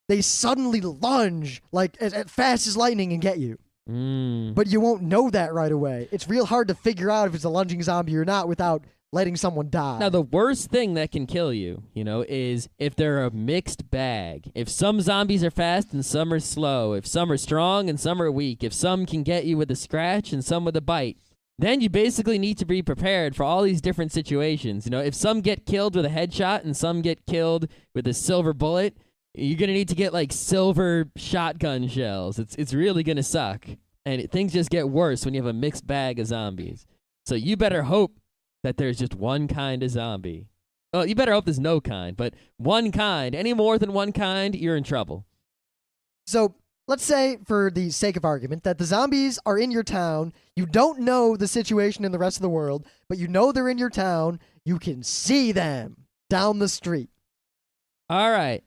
A: they suddenly lunge like as fast as lightning and get you. But you won't know that right away. It's real hard to figure out if it's a lunging zombie or not without letting someone die.
B: Now, the worst thing that can kill you, is if they're a mixed bag. If some zombies are fast and some are slow. If some are strong and some are weak. If some can get you with a scratch and some with a bite. Then you basically need to be prepared for all these different situations. If some get killed with a headshot and some get killed with a silver bullet, You're going to need to get like silver shotgun shells. It's really going to suck. And things just get worse when you have a mixed bag of zombies. So you better hope that there's just one kind of zombie. Well, you better hope there's no kind, but one kind. Any more than one kind, you're in trouble.
A: So let's say, for the sake of argument, that the zombies are in your town. You don't know the situation in the rest of the world, but you know they're in your town. You can see them down the street.
B: All right.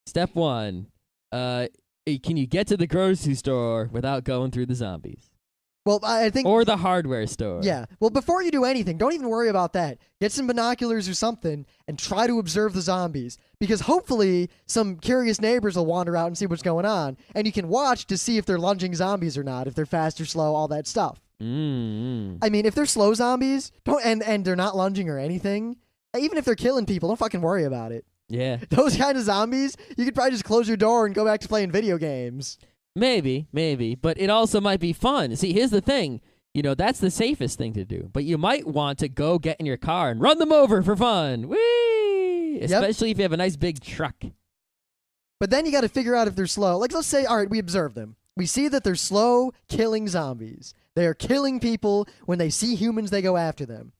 B: Step 1. Can you get to the grocery store without going through the zombies?
A: Well, I think...
B: Or the hardware store.
A: Yeah. Well, before you do anything, don't even worry about that. Get some binoculars or something and try to observe the zombies. Because hopefully some curious neighbors will wander out and see what's going on. And you can watch to see if they're lunging zombies or not, if they're fast or slow, all that stuff.
B: Mm-hmm.
A: I mean, if they're slow zombies, and they're not lunging or anything, even if they're killing people, don't fucking worry about it.
B: Yeah.
A: Those kind of zombies, you could probably just close your door and go back to playing video games.
B: Maybe, but it also might be fun. See, here's the thing. You know, that's the safest thing to do. But you might want to go get in your car and run them over for fun. Whee! Especially if you have a nice big truck.
A: But then you got to figure out if they're slow. Like, let's say, all right, we observe them. We see that they're slow killing zombies. They are killing people. When they see humans, they go after them.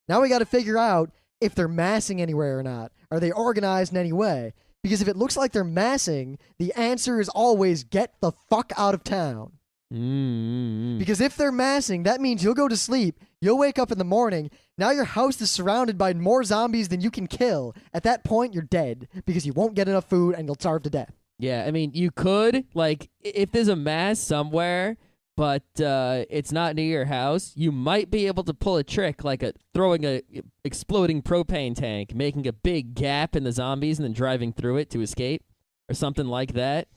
A: Now we got to figure out if they're massing anywhere or not. Are they organized in any way? Because if it looks like they're massing, the answer is always get the fuck out of town.
B: Mm-hmm.
A: Because if they're massing, that means you'll go to sleep, you'll wake up in the morning, now your house is surrounded by more zombies than you can kill. At that point, you're dead because you won't get enough food and you'll starve to death.
B: Yeah, I mean, you could, like, if there's a mass somewhere, but it's not near your house, you might be able to pull a trick like throwing a exploding propane tank, making a big gap in the zombies and then driving through it to escape or something like that.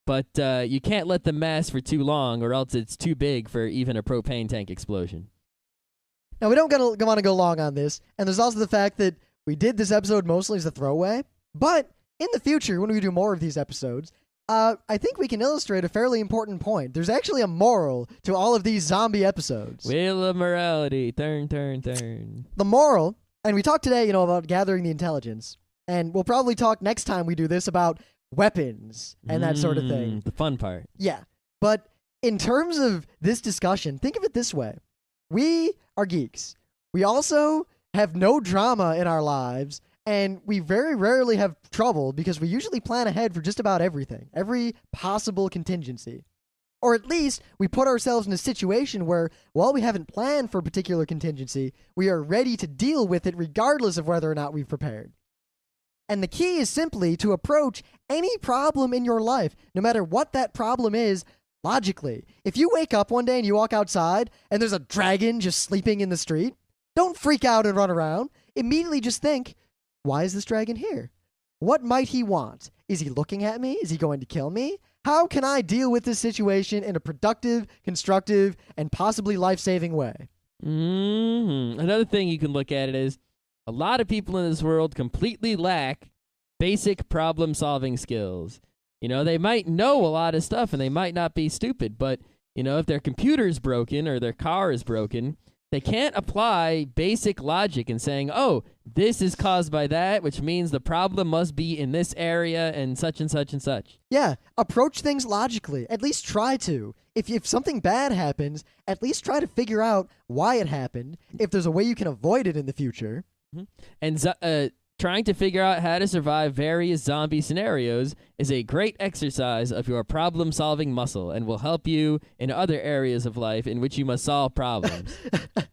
B: But you can't let them mass for too long or else it's too big for even a propane tank explosion.
A: Now, we don't want to go long on this, and there's also the fact that we did this episode mostly as a throwaway, but in the future, when we do more of these episodes, I think we can illustrate a fairly important point. There's actually a moral to all of these zombie episodes.
B: Wheel of morality. Turn.
A: The moral, and we talked today, about gathering the intelligence, and we'll probably talk next time we do this about weapons and that sort of thing.
B: The fun part.
A: Yeah. But in terms of this discussion, think of it this way. We are geeks. We also have no drama in our lives, and we very rarely have trouble because we usually plan ahead for just about everything, every possible contingency. Or at least we put ourselves in a situation where, while we haven't planned for a particular contingency, we are ready to deal with it regardless of whether or not we've prepared. And the key is simply to approach any problem in your life, no matter what that problem is, logically. If you wake up one day and you walk outside and there's a dragon just sleeping in the street, don't freak out and run around. Immediately just think, why is this dragon here? What might he want? Is he looking at me? Is he going to kill me? How can I deal with this situation in a productive, constructive, and possibly life-saving way?
B: Another thing you can look at it is, a lot of people in this world completely lack basic problem-solving skills. They might know a lot of stuff and they might not be stupid, but, if their computer's broken or their car is broken, they can't apply basic logic in saying, oh, this is caused by that, which means the problem must be in this area and such and such and such.
A: Yeah, approach things logically. At least try to. If something bad happens, at least try to figure out why it happened, if there's a way you can avoid it in the future.
B: And trying to figure out how to survive various zombie scenarios is a great exercise of your problem-solving muscle and will help you in other areas of life in which you must solve problems.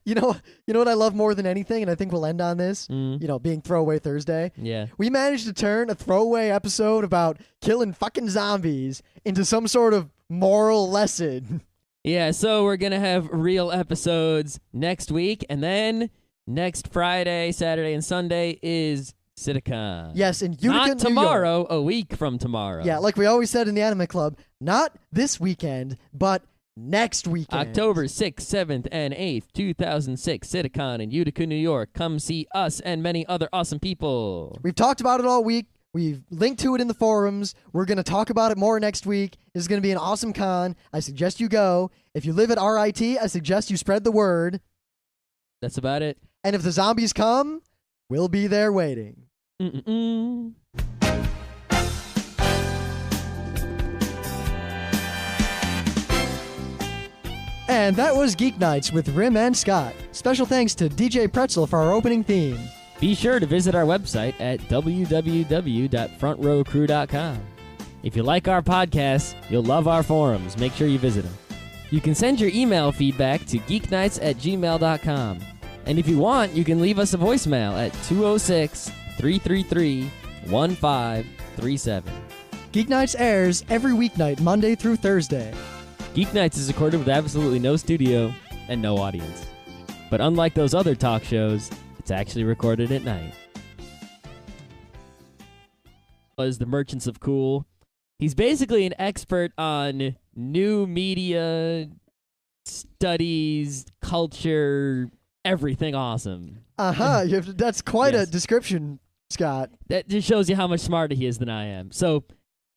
A: You know what I love more than anything, and I think we'll end on this, being Throwaway Thursday?
B: Yeah.
A: We managed to turn a throwaway episode about killing fucking zombies into some sort of moral lesson.
B: Yeah, so we're going to have real episodes next week, and then next Friday, Saturday, and Sunday is CitaCon.
A: Yes, in Utica,
B: not tomorrow,
A: New York.
B: A week from tomorrow.
A: Yeah, like we always said in the Anime Club, not this weekend, but next weekend.
B: October 6th, 7th, and 8th, 2006, CitaCon in Utica, New York. Come see us and many other awesome people.
A: We've talked about it all week. We've linked to it in the forums. We're going to talk about it more next week. This is going to be an awesome con. I suggest you go. If you live at RIT, I suggest you spread the word.
B: That's about it.
A: And if the zombies come, we'll be there waiting. And that was Geeknights with Rim and Scott. Special thanks to DJ Pretzel for our opening theme.
B: Be sure to visit our website at www.frontrowcrew.com. If you like our podcasts, you'll love our forums. Make sure you visit them. You can send your email feedback to geeknights@gmail.com. And if you want, you can leave us a voicemail at 206-333-1537.
A: Geeknights airs every weeknight, Monday through Thursday.
B: Geeknights is recorded with absolutely no studio and no audience. But unlike those other talk shows, it's actually recorded at night. Was the Merchants of Cool. He's basically an expert on new media, studies, culture, everything awesome.
A: That's quite a description, Scott.
B: That just shows you how much smarter he is than I am. So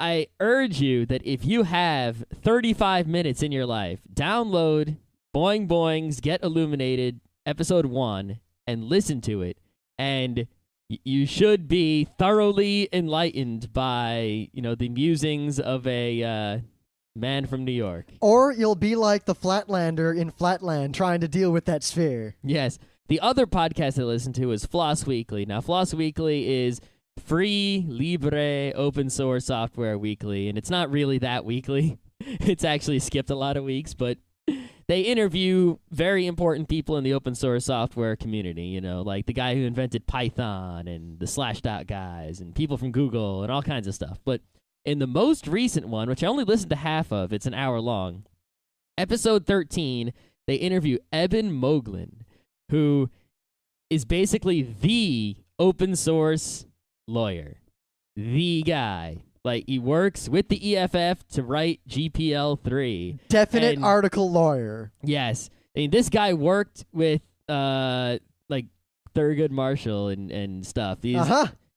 B: I urge you that if you have 35 minutes in your life, download Boing Boing's Get Illuminated episode 1 and listen to it. And you should be thoroughly enlightened by, the musings of a man from New York.
A: Or you'll be like the Flatlander in Flatland trying to deal with that sphere.
B: Yes. The other podcast I listen to is Floss Weekly. Now, Floss Weekly is free, libre, open source software weekly, and it's not really that weekly. It's actually skipped a lot of weeks, but they interview very important people in the open source software community, like the guy who invented Python and the Slashdot guys and people from Google and all kinds of stuff. But in the most recent one, which I only listened to half of, it's an hour long, episode 13, they interview Eben Moglen, who is basically the open source lawyer. The guy. Like, he works with the EFF to write GPL 3.
A: Definite article lawyer.
B: Yes. I mean, this guy worked with, Thurgood Marshall and stuff. He's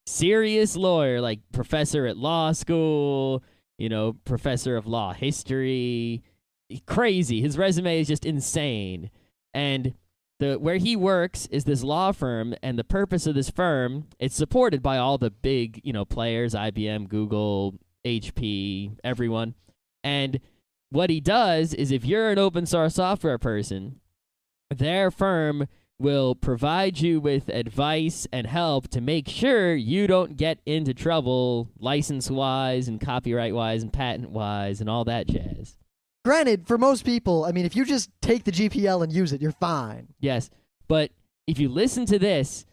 B: serious lawyer, like professor at law school, professor of law history. Crazy. His resume is just insane. And where he works is this law firm, and the purpose of this firm, it's supported by all the big, players, IBM, Google, HP, everyone. And what he does is, if you're an open source software person, their firm will provide you with advice and help to make sure you don't get into trouble license-wise and copyright-wise and patent-wise and all that jazz.
A: Granted, for most people, if you just take the GPL and use it, you're fine.
B: Yes, but if you listen to this,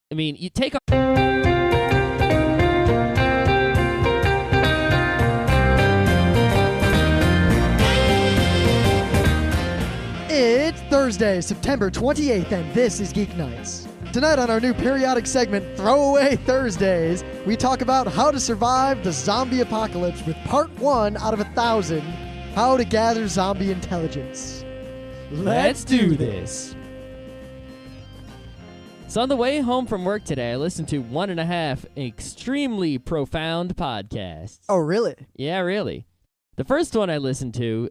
B: you take
A: It's Thursday, September 28th, and this is Geeknights. Tonight on our new periodic segment, Throwaway Thursdays, we talk about how to survive the zombie apocalypse with part 1 out of 1,000, how to gather zombie intelligence.
B: Let's do this. So on the way home from work today, I listened to 1.5 extremely profound podcasts.
A: Oh, really?
B: Yeah, really. The first one I listened to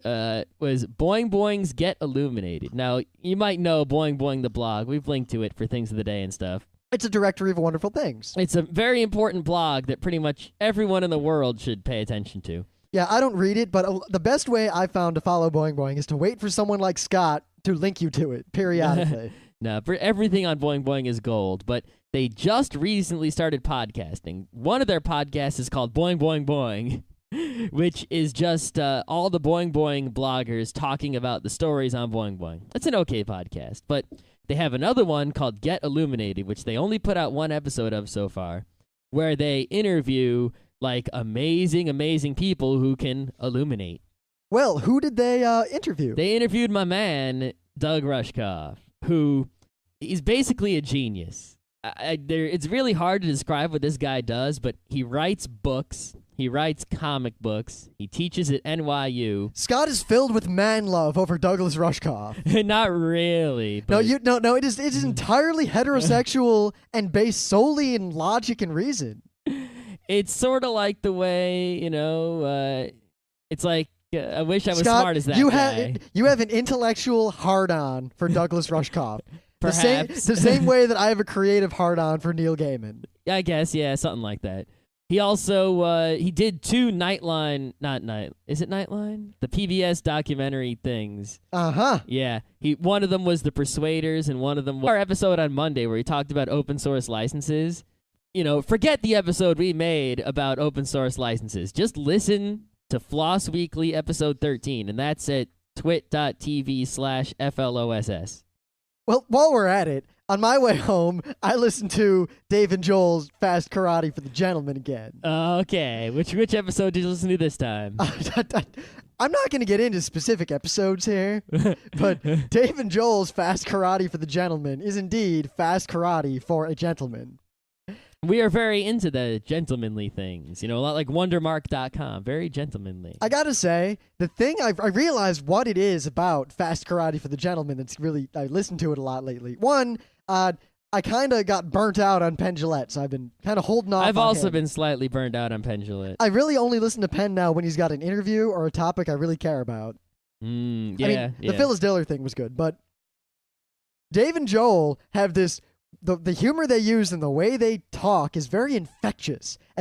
B: was Boing Boing's Get Illuminated. Now, you might know Boing Boing the blog. We've linked to it for things of the day and stuff.
A: It's a directory of wonderful things.
B: It's a very important blog that pretty much everyone in the world should pay attention to.
A: Yeah, I don't read it, but the best way I've found to follow Boing Boing is to wait for someone like Scott to link you to it periodically.
B: No, everything on Boing Boing is gold, but they just recently started podcasting. One of their podcasts is called Boing Boing Boing, which is just all the Boing Boing bloggers talking about the stories on Boing Boing. It's an okay podcast, but they have another one called Get Illuminated, which they only put out 1 episode of so far, where they interview amazing people who can illuminate.
A: Well, who did they interview?
B: They interviewed my man, Doug Rushkoff, who is basically a genius. It's really hard to describe what this guy does, but he writes books. He writes comic books. He teaches at NYU.
A: Scott is filled with man love over Douglas Rushkoff.
B: Not really.
A: No, it is entirely heterosexual and based solely in logic and reason.
B: It's sort of like the way, it's like, I wish I was
A: Scott,
B: smart as that
A: guy. You have an intellectual hard-on for Douglas Rushkoff.
B: Perhaps.
A: The same way that I have a creative hard-on for Neil Gaiman.
B: I guess, yeah, something like that. He also he did 2 Nightline, is it Nightline? The PBS documentary things. Yeah. One of them was The Persuaders, and one of them was our episode on Monday where he talked about open source licenses. You know, forget the episode we made about open source licenses. Just listen to Floss Weekly episode 13, and that's at twit.tv/FLOSS.
A: Well, while we're at it, on my way home, I listened to Dave and Joel's Fast Karate for the Gentleman again.
B: Okay. Which episode did you listen to this time?
A: I'm not going to get into specific episodes here, but Dave and Joel's Fast Karate for the Gentleman is indeed Fast Karate for a Gentleman.
B: We are very into the gentlemanly things, you know, a lot like Wondermark.com, very gentlemanly.
A: I gotta say, the thing I realized what it is about Fast Karate for the Gentleman that's really, I listened to it a lot lately. One, I kind of got burnt out on Penn Jillette, so I've been kind of holding off.
B: I've
A: on
B: also
A: him.
B: been slightly burned out on Penn Jillette.
A: I really only listen to Penn now when he's got an interview or a topic I really care about. The Phyllis Diller thing was good, but Dave and Joel have this. The humor they use and the way they talk is very infectious. And